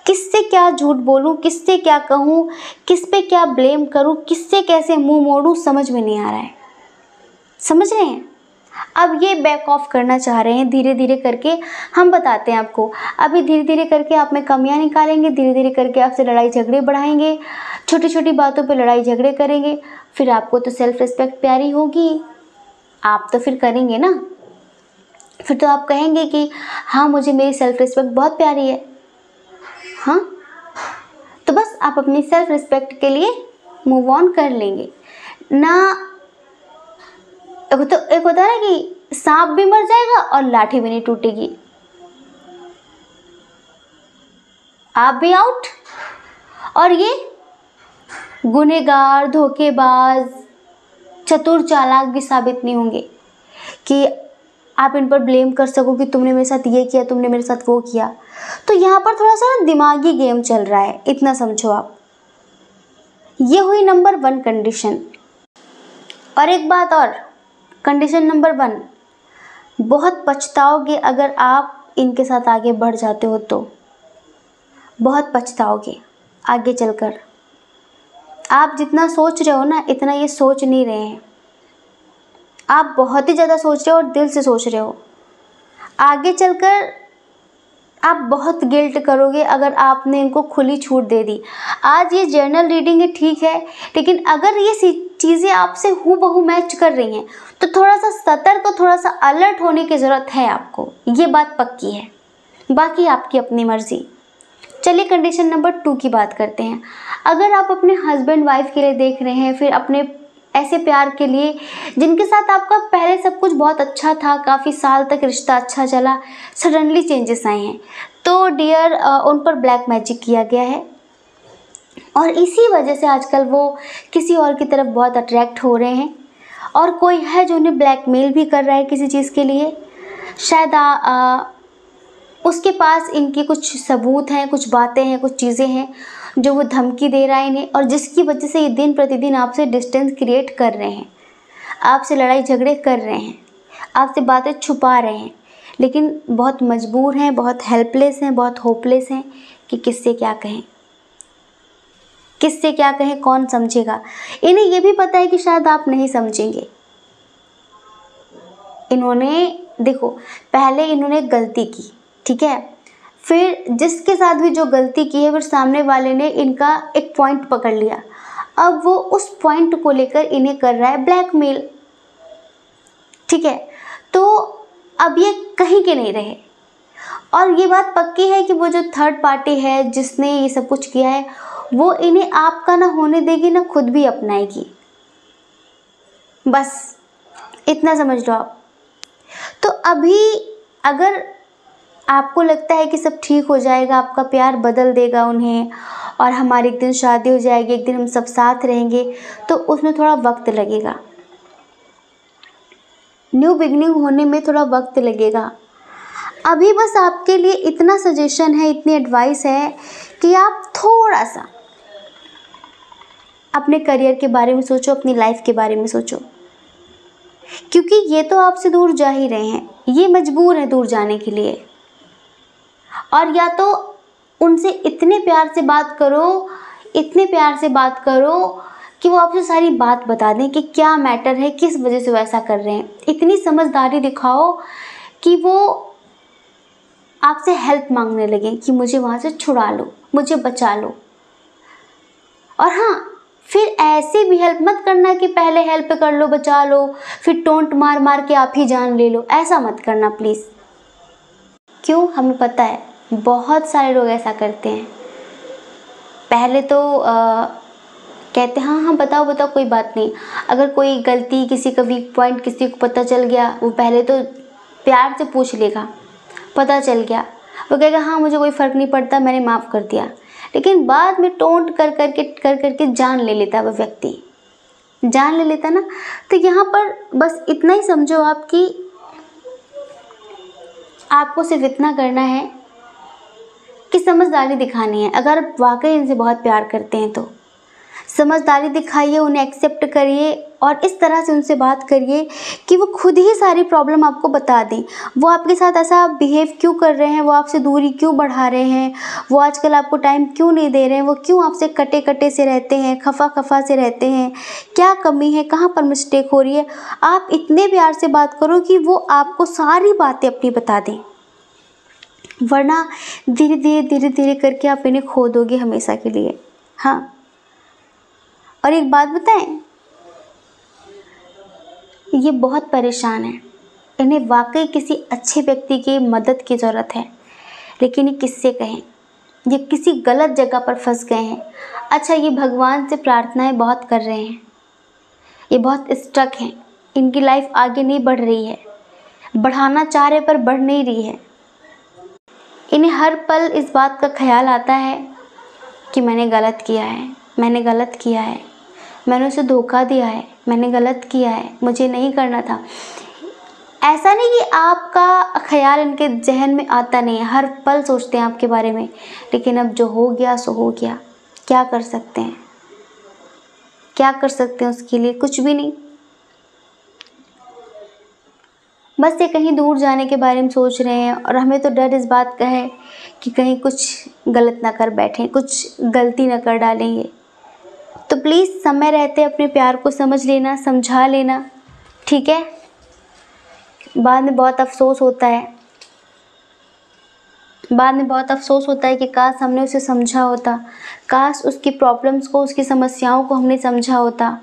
किससे क्या झूठ बोलूं, किससे क्या कहूं, किस पे क्या ब्लेम करूं, किससे कैसे मुंह मोड़ूं, समझ में नहीं आ रहा है, समझ रहे हैं। अब ये बैक ऑफ करना चाह रहे हैं धीरे धीरे करके। हम बताते हैं आपको, अभी धीरे धीरे करके आप में कमियां निकालेंगे, धीरे धीरे करके आपसे लड़ाई झगड़े बढ़ाएंगे, छोटी छोटी बातों पे लड़ाई झगड़े करेंगे। फिर आपको तो सेल्फ रिस्पेक्ट प्यारी होगी, आप तो फिर करेंगे ना, फिर तो आप कहेंगे कि हाँ मुझे मेरी सेल्फ रिस्पेक्ट बहुत प्यारी है। हाँ, तो बस आप अपनी सेल्फ रिस्पेक्ट के लिए मूव ऑन कर लेंगे ना। एक होता है ना कि सांप भी मर जाएगा और लाठी भी नहीं टूटेगी, आप भी आउट और ये गुनहगार, धोखेबाज, चतुर चालाक भी साबित नहीं होंगे कि आप इन पर ब्लेम कर सको कि तुमने मेरे साथ ये किया, तुमने मेरे साथ वो किया। तो यहाँ पर थोड़ा सा ना दिमागी गेम चल रहा है, इतना समझो आप। ये हुई नंबर 1 कंडीशन। और एक बात और, कंडीशन नंबर 1, बहुत पछताओगे अगर आप इनके साथ आगे बढ़ जाते हो, तो बहुत पछताओगे आगे चलकर। आप जितना सोच रहे हो ना, इतना ये सोच नहीं रहे हैं। आप बहुत ही ज़्यादा सोच रहे हो और दिल से सोच रहे हो। आगे चलकर आप बहुत गिल्ट करोगे अगर आपने इनको खुली छूट दे दी। आज ये जर्नल रीडिंग है, ठीक है, लेकिन अगर ये चीज़ें आपसे हूबहू मैच कर रही हैं तो थोड़ा सा सतर्क, थोड़ा सा अलर्ट होने की ज़रूरत है आपको, ये बात पक्की है। बाकी आपकी अपनी मर्जी। चलिए कंडीशन नंबर 2 की बात करते हैं। अगर आप अपने हस्बैंड वाइफ के लिए देख रहे हैं, फिर अपने ऐसे प्यार के लिए जिनके साथ आपका पहले सब कुछ बहुत अच्छा था, काफ़ी साल तक रिश्ता अच्छा चला, सडनली चेंजेस आए हैं, तो डियर उन पर ब्लैक मैजिक किया गया है और इसी वजह से आजकल वो किसी और की तरफ बहुत अट्रैक्ट हो रहे हैं और कोई है जो उन्हें ब्लैकमेल भी कर रहा है किसी चीज़ के लिए। शायद उसके पास इनके कुछ सबूत हैं, कुछ बातें हैं, कुछ चीज़ें हैं जो वो धमकी दे रहा है इन्हें, और जिसकी वजह से ये दिन प्रतिदिन आपसे डिस्टेंस क्रिएट कर रहे हैं, आपसे लड़ाई झगड़े कर रहे हैं, आपसे बातें छुपा रहे हैं, लेकिन बहुत मजबूर हैं, बहुत हेल्पलेस हैं, बहुत होपलेस हैं कि किससे क्या कहें, किससे क्या कहें, कौन समझेगा। इन्हें ये भी पता है कि शायद आप नहीं समझेंगे। इन्होंने देखो, पहले इन्होंने गलती की, ठीक है, फिर जिसके साथ भी जो गलती की है, फिर सामने वाले ने इनका एक पॉइंट पकड़ लिया, अब वो उस पॉइंट को लेकर इन्हें कर रहा है ब्लैकमेल, ठीक है। तो अब ये कहीं के नहीं रहे और ये बात पक्की है कि वो जो थर्ड पार्टी है जिसने ये सब कुछ किया है, वो इन्हें आपका ना होने देगी, ना खुद भी अपनाएगी, बस इतना समझ लो आप। तो अभी अगर आपको लगता है कि सब ठीक हो जाएगा, आपका प्यार बदल देगा उन्हें और हमारी एक दिन शादी हो जाएगी, एक दिन हम सब साथ रहेंगे, तो उसमें थोड़ा वक्त लगेगा, न्यू बिगनिंग होने में थोड़ा वक्त लगेगा। अभी बस आपके लिए इतना सजेशन है, इतनी एडवाइस है कि आप थोड़ा सा अपने करियर के बारे में सोचो, अपनी लाइफ के बारे में सोचो, क्योंकि ये तो आपसे दूर जा ही रहे हैं, ये मजबूर है दूर जाने के लिए। और या तो उनसे इतने प्यार से बात करो, इतने प्यार से बात करो कि वो आपसे सारी बात बता दें कि क्या मैटर है, किस वजह से वो ऐसा कर रहे हैं। इतनी समझदारी दिखाओ कि वो आपसे हेल्प मांगने लगे कि मुझे वहाँ से छुड़ा लो, मुझे बचा लो। और हाँ, फिर ऐसे भी हेल्प मत करना कि पहले हेल्प कर लो, बचा लो, फिर टोंट मार मार के आप ही जान ले लो, ऐसा मत करना प्लीज़। क्यों, हमें पता है बहुत सारे लोग ऐसा करते हैं। पहले तो कहते हैं हाँ बताओ बताओ, कोई बात नहीं। अगर कोई गलती, किसी का वीक पॉइंट किसी को पता चल गया, वो पहले तो प्यार से पूछ लेगा, पता चल गया, वो कहेगा हाँ मुझे कोई फ़र्क नहीं पड़ता, मैंने माफ़ कर दिया। लेकिन बाद में टोंट कर करके जान ले लेता है, वो व्यक्ति जान ले लेता ना। तो यहाँ पर बस इतना ही समझो आप कि आपको सिर्फ इतना करना है कि समझदारी दिखानी है। अगर आप वाकई इनसे बहुत प्यार करते हैं तो समझदारी दिखाइए, उन्हें एक्सेप्ट करिए और इस तरह से उनसे बात करिए कि वो खुद ही सारी प्रॉब्लम आपको बता दें। वो आपके साथ ऐसा बिहेव क्यों कर रहे हैं, वो आपसे दूरी क्यों बढ़ा रहे हैं, वो आजकल आपको टाइम क्यों नहीं दे रहे हैं, वो क्यों आपसे कटे कटे से रहते हैं, खफा खफा से रहते हैं, क्या कमी है, कहाँ पर मिस्टेक हो रही है। आप इतने प्यार से बात करो कि वो आपको सारी बातें अपनी बता दें, वरना धीरे धीरे करके आप इन्हें खो दोगे हमेशा के लिए। हाँ, और एक बात बताएं, ये बहुत परेशान है, इन्हें वाकई किसी अच्छे व्यक्ति की मदद की ज़रूरत है, लेकिन ये किससे कहें, ये किसी गलत जगह पर फंस गए हैं। अच्छा, ये भगवान से प्रार्थनाएं बहुत कर रहे हैं, ये बहुत स्टक हैं, इनकी लाइफ आगे नहीं बढ़ रही है, बढ़ाना चाह रहे पर बढ़ नहीं रही है। इन्हें हर पल इस बात का ख्याल आता है कि मैंने गलत किया है, मैंने गलत किया है, मैंने उसे धोखा दिया है, मैंने गलत किया है, मुझे नहीं करना था। ऐसा नहीं कि आपका ख्याल इनके जहन में आता नहीं है, हर पल सोचते हैं आपके बारे में, लेकिन अब जो हो गया सो हो गया, क्या कर सकते हैं, क्या कर सकते हैं उसके लिए, कुछ भी नहीं। बस ये कहीं दूर जाने के बारे में सोच रहे हैं और हमें तो डर इस बात का है कि कहीं कुछ गलत ना कर बैठें, कुछ गलती ना कर डालेंगे। तो प्लीज़ समय रहते अपने प्यार को समझ लेना, समझा लेना, ठीक है। बाद में बहुत अफसोस होता है, बाद में बहुत अफसोस होता है कि काश हमने उसे समझा होता, काश उसकी प्रॉब्लम्स को, उसकी समस्याओं को हमने समझा होता।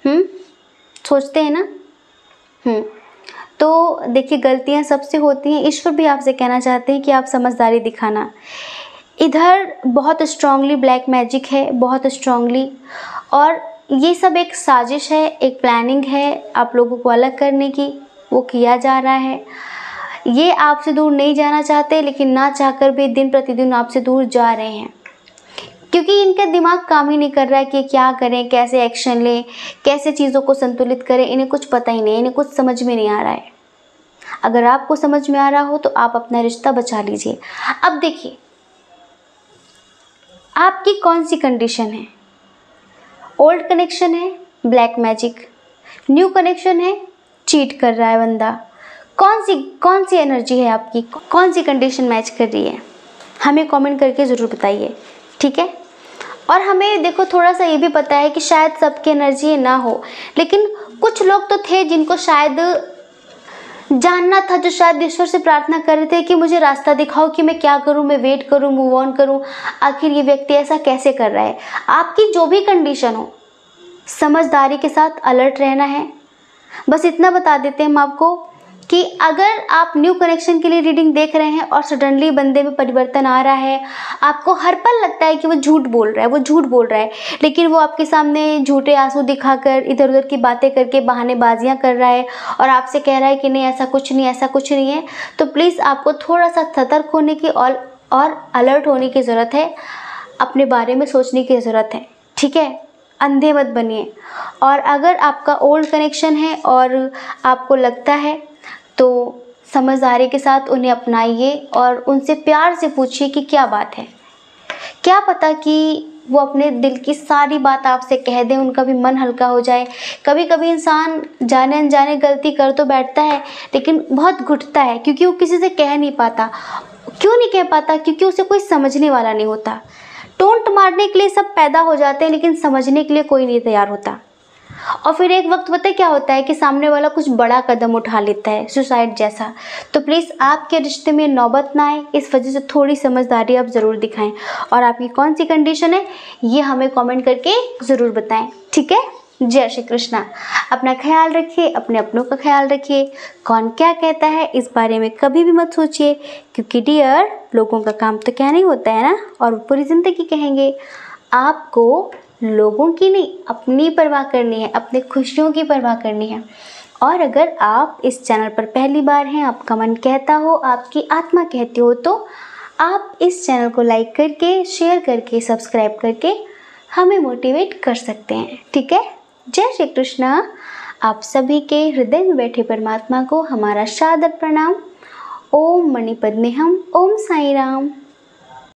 सोचते हैं ना। तो देखिए गलतियाँ सबसे होती हैं, ईश्वर भी आपसे कहना चाहते हैं कि आप समझदारी दिखाना। इधर बहुत स्ट्रांगली ब्लैक मैजिक है, बहुत स्ट्रांगली, और ये सब एक साजिश है, एक प्लानिंग है आप लोगों को अलग करने की, वो किया जा रहा है। ये आपसे दूर नहीं जाना चाहते, लेकिन ना चाहकर भी दिन प्रतिदिन आपसे दूर जा रहे हैं, क्योंकि इनका दिमाग काम ही नहीं कर रहा है कि क्या करें, कैसे एक्शन लें, कैसे चीज़ों को संतुलित करें। इन्हें कुछ पता ही नहीं, इन्हें कुछ समझ में नहीं आ रहा है। अगर आपको समझ में आ रहा हो तो आप अपना रिश्ता बचा लीजिए। अब देखिए आपकी कौन सी कंडीशन है। ओल्ड कनेक्शन है, ब्लैक मैजिक। न्यू कनेक्शन है, चीट कर रहा है बंदा। कौन सी एनर्जी है आपकी, कौन सी कंडीशन मैच कर रही है, हमें कमेंट करके ज़रूर बताइए, ठीक है। और हमें देखो थोड़ा सा ये भी पता है कि शायद सबकी एनर्जी ना हो, लेकिन कुछ लोग तो थे जिनको शायद जानना था, जो शायद ईश्वर से प्रार्थना कर रहे थे कि मुझे रास्ता दिखाओ कि मैं क्या करूं, मैं वेट करूं, मूव ऑन करूं, आखिर ये व्यक्ति ऐसा कैसे कर रहा है। आपकी जो भी कंडीशन हो, समझदारी के साथ अलर्ट रहना है। बस इतना बता देते हैं हम आपको कि अगर आप न्यू कनेक्शन के लिए रीडिंग देख रहे हैं और सडनली बंदे में परिवर्तन आ रहा है, आपको हर पल लगता है कि वो झूठ बोल रहा है, लेकिन वो आपके सामने झूठे आंसू दिखाकर इधर उधर की बातें करके बहानेबाजियां कर रहा है और आपसे कह रहा है कि नहीं ऐसा कुछ नहीं है, तो प्लीज़ आपको थोड़ा सा सतर्क होने की और अलर्ट होने की ज़रूरत है, अपने बारे में सोचने की ज़रूरत है, ठीक है। अंधे मत बनिए। और अगर आपका ओल्ड कनेक्शन है और आपको लगता है तो समझदारी के साथ उन्हें अपनाइए और उनसे प्यार से पूछिए कि क्या बात है। क्या पता कि वो अपने दिल की सारी बात आपसे कह दें, उनका भी मन हल्का हो जाए। कभी कभी इंसान जाने अनजाने गलती कर तो बैठता है, लेकिन बहुत घुटता है क्योंकि वो किसी से कह नहीं पाता। क्यों नहीं कह पाता? क्योंकि उसे कोई समझने वाला नहीं होता। टोंट मारने के लिए सब पैदा हो जाते हैं, लेकिन समझने के लिए कोई नहीं तैयार होता। और फिर एक वक्त पता है क्या होता है कि सामने वाला कुछ बड़ा कदम उठा लेता है, सुसाइड जैसा। तो प्लीज़ आपके रिश्ते में नौबत ना आए, इस वजह से थोड़ी समझदारी आप ज़रूर दिखाएं। और आपकी कौन सी कंडीशन है ये हमें कमेंट करके ज़रूर बताएं, ठीक है। जय श्री कृष्णा। अपना ख्याल रखिए, अपने अपनों का ख्याल रखिए। कौन क्या कहता है इस बारे में कभी भी मत सोचिए, क्योंकि डियर लोगों का काम तो कहना ही होता है ना, और वो पूरी ज़िंदगी कहेंगे। आपको लोगों की नहीं, अपनी परवाह करनी है, अपनी खुशियों की परवाह करनी है। और अगर आप इस चैनल पर पहली बार हैं, आपका मन कहता हो, आपकी आत्मा कहती हो, तो आप इस चैनल को लाइक करके, शेयर करके, सब्सक्राइब करके हमें मोटिवेट कर सकते हैं, ठीक है। जय श्री कृष्णा। आप सभी के हृदय में बैठे परमात्मा को हमारा सादर प्रणाम। ओम मणि पद्मे हम, ओम साई राम।